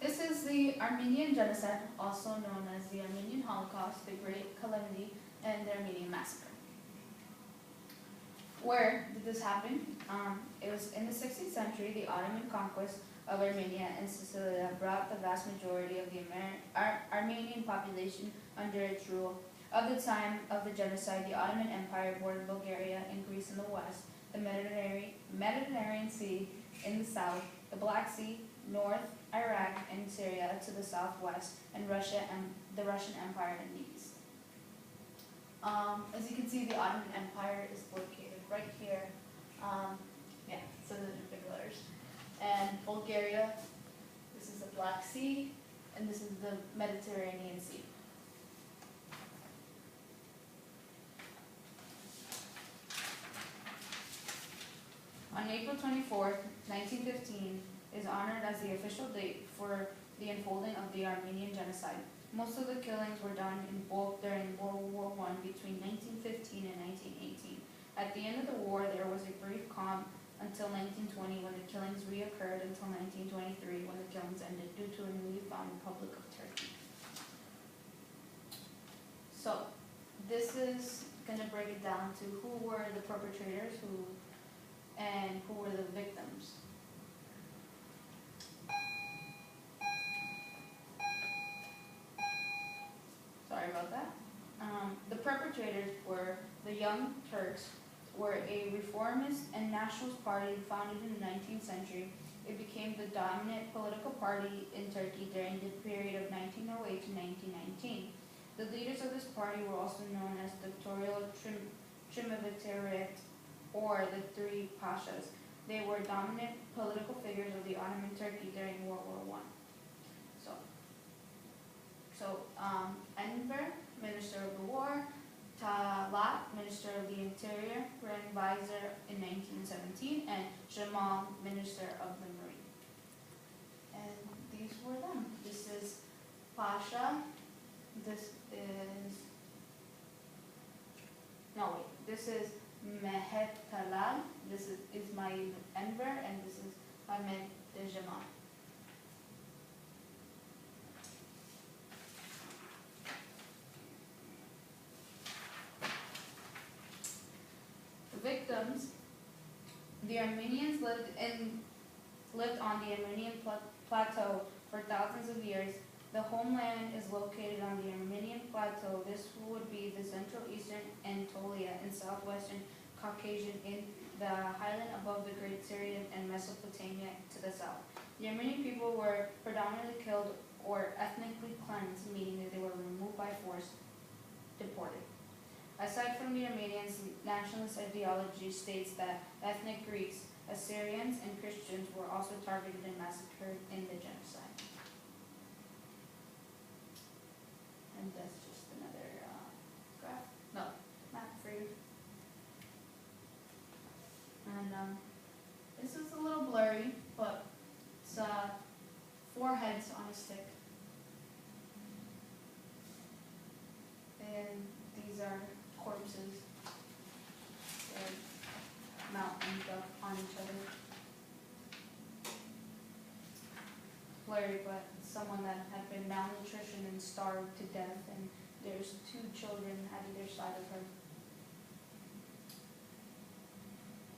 This is the Armenian genocide, also known as the Armenian Holocaust, the Great Calamity, and the Armenian Massacre. Where did this happen? It was in the 16th century. The Ottoman conquest of Armenia and Sicilia brought the vast majority of the Armenian population under its rule. Of the time of the genocide, the Ottoman Empire bordered Bulgaria and Greece in the west, the Mediterranean Sea in the south, the Black Sea, north, Iraq and Syria to the southwest, and Russia and the Russian Empire in the east. As you can see, the Ottoman Empire is located right here. So those are big letters. And Bulgaria, this is the Black Sea, and this is the Mediterranean Sea. On April 24th, 1915, is honored as the official date for the unfolding of the Armenian genocide. Most of the killings were done in bulk during World War I between 1915 and 1918. At the end of the war, there was a brief calm until 1920 when the killings reoccurred until 1923 when the killings ended due to a newly found Republic of Turkey. So, this is going to break it down to who were the perpetrators and who were the victims. Sorry about that. The perpetrators were the Young Turks, were a reformist and nationalist party founded in the 19th century. It became the dominant political party in Turkey during the period of 1908 to 1919. The leaders of this party were also known as the Triumvirate, or the Three Pashas. They were dominant political figures of the Ottoman Turkey during World War I. Enver, Minister of the War, Talat, Minister of the Interior, Grand Vizier in 1917, and Jamal, Minister of the Marine. And these were them. This is Pasha. This is Mehet Talal. This is Ismail Enver, and this is Ahmed Jamal. Victims, the Armenians lived on the Armenian plateau for thousands of years. The homeland is located on the Armenian plateau. This would be the central eastern Anatolia and southwestern Caucasian in the highland above the Great Syrian and Mesopotamia to the south. The Armenian people were predominantly killed or ethnically cleansed, meaning that they were removed by force, deported. Aside from the Armenians, nationalist ideology states that ethnic Greeks, Assyrians, and Christians were also targeted and massacred in the genocide. And that's just another map for you. And this is a little blurry, but it's 4 heads on a stick. And these are corpses. They're mounted up on each other. Blurry, but someone that had been malnutrition and starved to death, and there's 2 children at either side of her.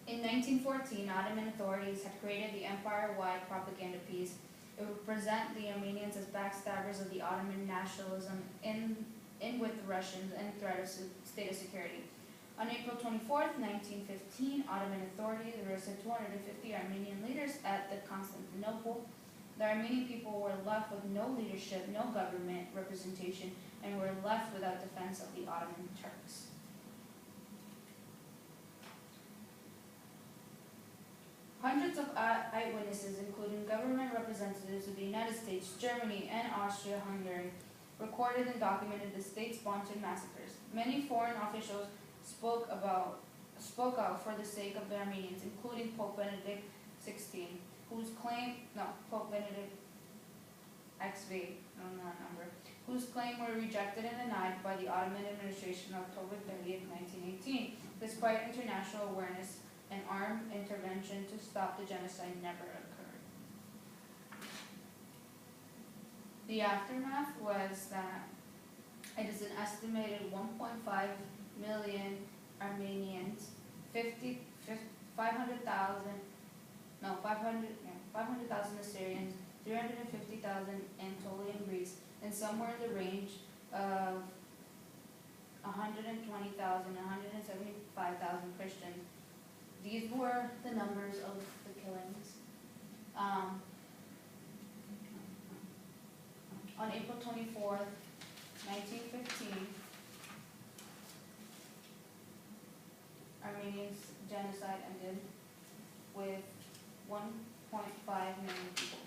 In 1914, Ottoman authorities had created the empire-wide propaganda piece. It would present the Armenians as backstabbers of the Ottoman nationalism in with the Russians and threat of state of security. On April 24th, 1915, Ottoman authorities arrested 250 Armenian leaders at the Constantinople. The Armenian people were left with no leadership, no government representation, and were left without defense of the Ottoman Turks. Hundreds of eyewitnesses, including government representatives of the United States, Germany, and Austria-Hungary, recorded and documented the state-sponsored massacres. Many foreign officials spoke out for the sake of the Armenians, including Pope Benedict XVI, whose claim were rejected and denied by the Ottoman administration on October 30th, 1918, despite international awareness. An armed intervention to stop the genocide never occurred. The aftermath was that it is an estimated 1.5 million Armenians, 500,000 Assyrians, 350,000 Anatolian Greeks, and somewhere in the range of 120,000, 175,000 Christians. These were the numbers of the killings. On April 24th, 1915, Armenia's genocide ended with 1.5 million people